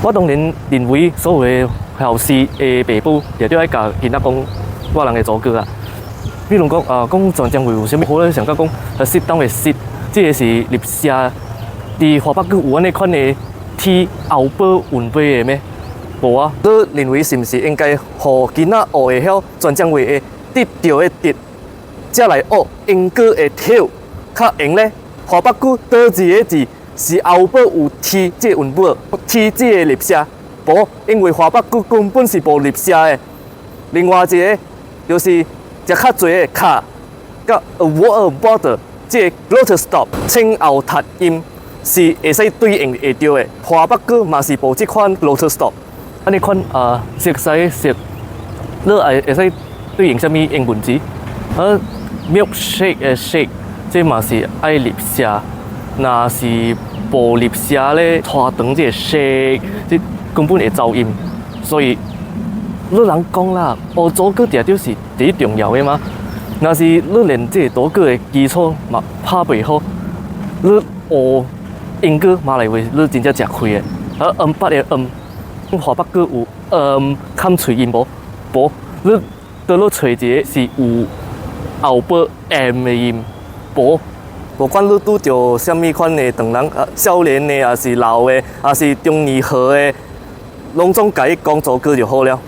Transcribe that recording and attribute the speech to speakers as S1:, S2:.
S1: 我当然认为所有的校师的爸母，也都爱教囡仔讲我人的祖国啊。比如讲讲专将会有啥物好咧？上讲适当的适，即个是立社。伫华北区有安尼款的天后堡运杯的咩？无啊！你认为是毋是应该互囡仔学会晓专将会的得到的得，才来学英歌的跳较用咧？华北区倒一个字是后堡有天即个运杯，天即个立社，无因为华北区根本是无立社的。另外一个就是食较侪的卡，甲 a word border 即个 glotter stop 前后读音。是会使对应会到的，华北区嘛是无即款 glotter stop， 安尼款熟悉熟，你会使对应啥物英文字？milkshake 的 shake， 即嘛是爱立社，若是无立社咧，拖长即个 shake， 即根本会噪音，所以你人讲啦，学祖国定定是第一重要的嘛。若是你连即个祖国的基础嘛拍袂好，你学英歌马来话你真正吃亏的，八的华北区有砍喙音无？无，你倒落找一个是有后堡 M 的音，无。无管你拄着啥物款的长人，少年的，还是老的，还是中年岁的，拢总甲伊讲祖歌就好了。